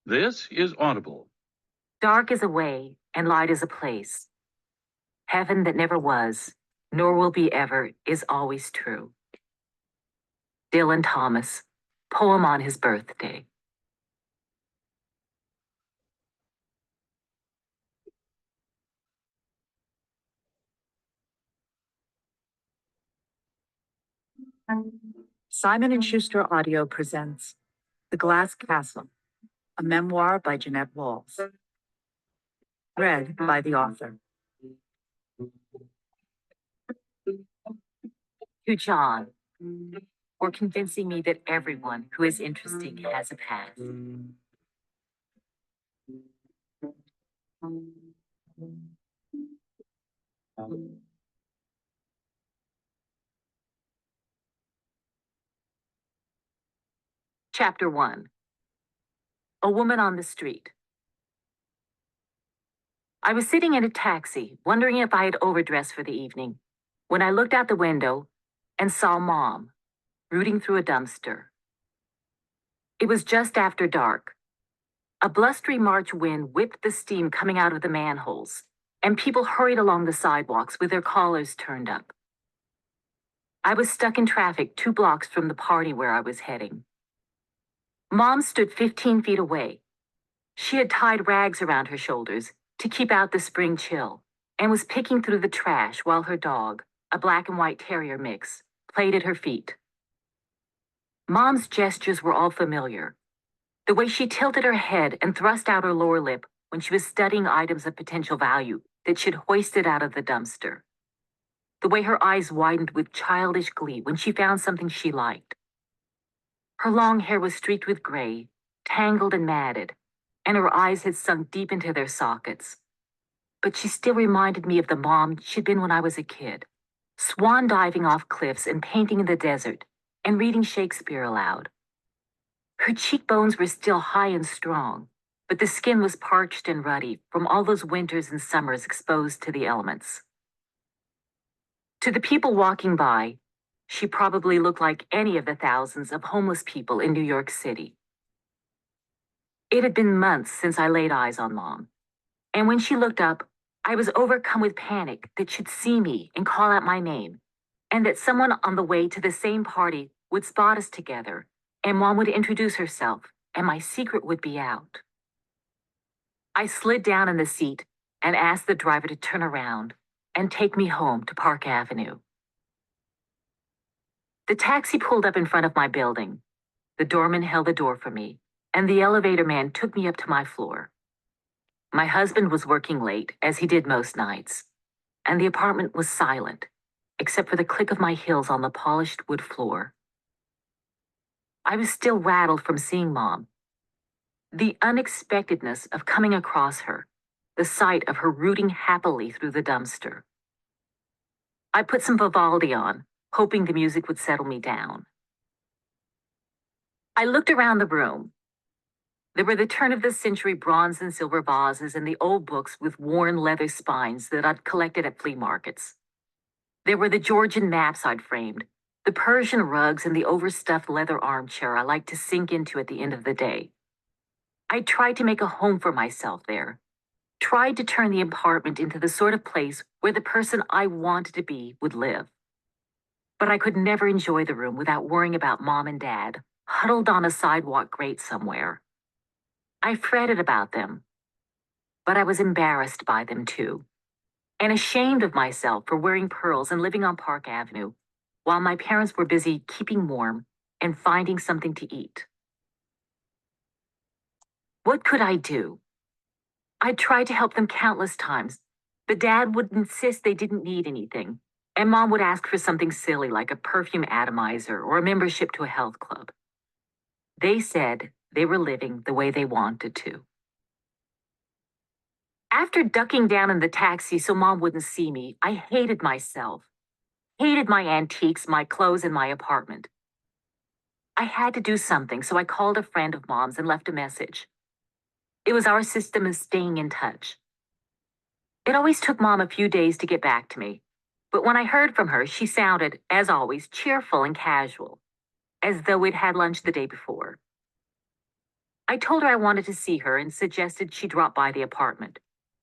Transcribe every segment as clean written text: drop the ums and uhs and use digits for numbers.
This is Audible. Dark is a way, and light is a place. Heaven that never was, nor will be ever, is always true. Dylan Thomas, poem on his birthday. Simon & Schuster Audio presents The Glass Castle, a memoir by Jeanette Walls. Read by the author. To John, for convincing me that everyone who is interesting has a past. Chapter 1. A Woman on the Street. I was sitting in a taxi, wondering if I had overdressed for the evening, when I looked out the window and saw Mom, rooting through a dumpster. It was just after dark. A blustery March wind whipped the steam coming out of the manholes, and people hurried along the sidewalks with their collars turned up. I was stuck in traffic 2 blocks from the party where I was heading. Mom stood 15 feet away. She had tied rags around her shoulders to keep out the spring chill, and was picking through the trash while her dog, a black and white terrier mix, played at her feet. Mom's gestures were all familiar. The way she tilted her head and thrust out her lower lip when she was studying items of potential value that she'd hoisted out of the dumpster. The way her eyes widened with childish glee when she found something she liked. Her long hair was streaked with gray, tangled and matted, and her eyes had sunk deep into their sockets. But she still reminded me of the mom she'd been when I was a kid, swan diving off cliffs and painting in the desert and reading Shakespeare aloud. Her cheekbones were still high and strong, but the skin was parched and ruddy from all those winters and summers exposed to the elements. To the people walking by, she probably looked like any of the thousands of homeless people in New York City. It had been months since I laid eyes on Mom, and when she looked up, I was overcome with panic that she'd see me and call out my name, and that someone on the way to the same party would spot us together, and Mom would introduce herself, and my secret would be out. I slid down in the seat and asked the driver to turn around and take me home to Park Avenue. The taxi pulled up in front of my building. The doorman held the door for me, and the elevator man took me up to my floor. My husband was working late, as he did most nights, and the apartment was silent, except for the click of my heels on the polished wood floor. I was still rattled from seeing Mom. The unexpectedness of coming across her, the sight of her rooting happily through the dumpster. I put some Vivaldi on, hoping the music would settle me down. I looked around the room. There were the turn-of-the-century bronze and silver vases and the old books with worn leather spines that I'd collected at flea markets. There were the Georgian maps I'd framed, the Persian rugs and the overstuffed leather armchair I liked to sink into at the end of the day. I tried to make a home for myself there, tried to turn the apartment into the sort of place where the person I wanted to be would live. But I could never enjoy the room without worrying about Mom and Dad, huddled on a sidewalk grate somewhere. I fretted about them, but I was embarrassed by them too, and ashamed of myself for wearing pearls and living on Park Avenue, while my parents were busy keeping warm and finding something to eat. What could I do? I'd tried to help them countless times, but Dad would insist they didn't need anything, and Mom would ask for something silly like a perfume atomizer or a membership to a health club. They said they were living the way they wanted to. After ducking down in the taxi so Mom wouldn't see me, I hated myself, hated my antiques, my clothes, and my apartment. I had to do something, so I called a friend of Mom's and left a message. It was our system of staying in touch. It always took Mom a few days to get back to me, but when I heard from her, she sounded, as always, cheerful and casual, as though we'd had lunch the day before. I told her I wanted to see her and suggested she drop by the apartment,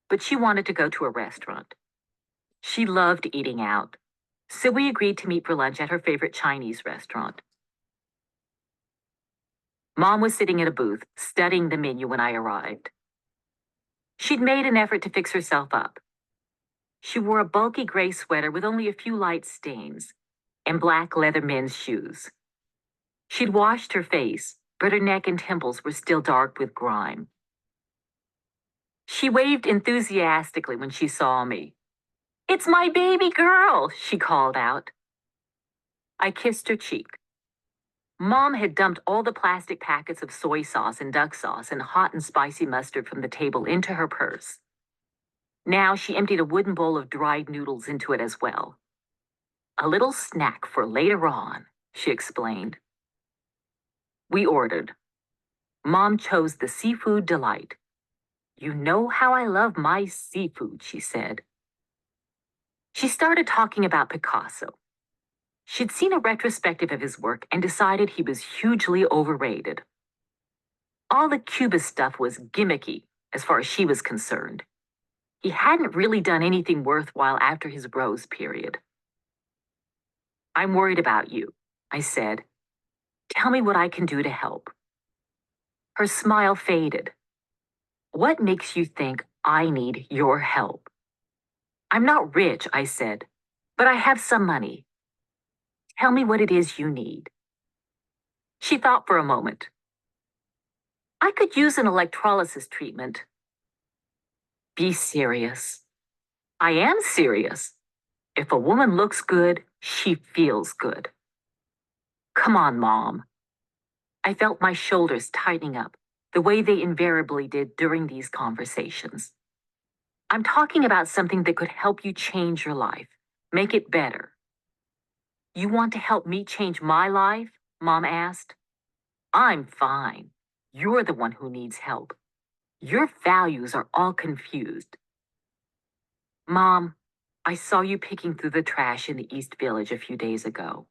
but she wanted to go to a restaurant. She loved eating out, so we agreed to meet for lunch at her favorite Chinese restaurant. Mom was sitting at a booth, studying the menu when I arrived. She'd made an effort to fix herself up. She wore a bulky gray sweater with only a few light stains and black leather men's shoes. She'd washed her face, but her neck and temples were still dark with grime. She waved enthusiastically when she saw me. "It's my baby girl," she called out. I kissed her cheek. Mom had dumped all the plastic packets of soy sauce and duck sauce and hot and spicy mustard from the table into her purse. Now she emptied a wooden bowl of dried noodles into it as well. "A little snack for later on," she explained. We ordered. Mom chose the seafood delight. "You know how I love my seafood," she said. She started talking about Picasso. She'd seen a retrospective of his work and decided he was hugely overrated. All the Cubist stuff was gimmicky, as far as she was concerned. He hadn't really done anything worthwhile after his Rose period. "I'm worried about you," I said. "Tell me what I can do to help." Her smile faded. "What makes you think I need your help?" "I'm not rich," I said, "but I have some money. Tell me what it is you need." She thought for a moment. "I could use an electrolysis treatment." "Be serious." "I am serious. If a woman looks good, she feels good." "Come on, Mom." I felt my shoulders tightening up, the way they invariably did during these conversations. "I'm talking about something that could help you change your life, make it better." "You want to help me change my life?" Mom asked. "I'm fine. You're the one who needs help. Your values are all confused." "Mom, I saw you picking through the trash in the East Village a few days ago."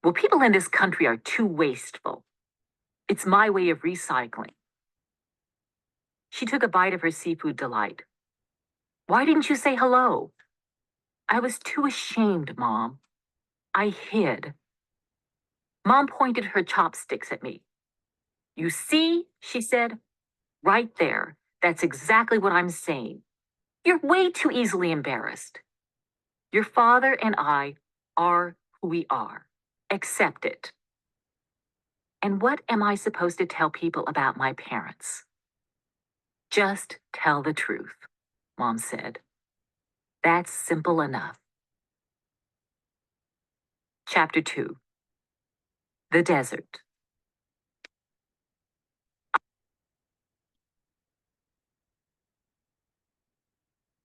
"Well, people in this country are too wasteful. It's my way of recycling." She took a bite of her seafood delight. "Why didn't you say hello?" "I was too ashamed, Mom. I hid." Mom pointed her chopsticks at me. "You see," she said, "right there. That's exactly what I'm saying. You're way too easily embarrassed. Your father and I are who we are. Accept it." "And what am I supposed to tell people about my parents?" "Just tell the truth," Mom said. "That's simple enough." Chapter 2. The Desert.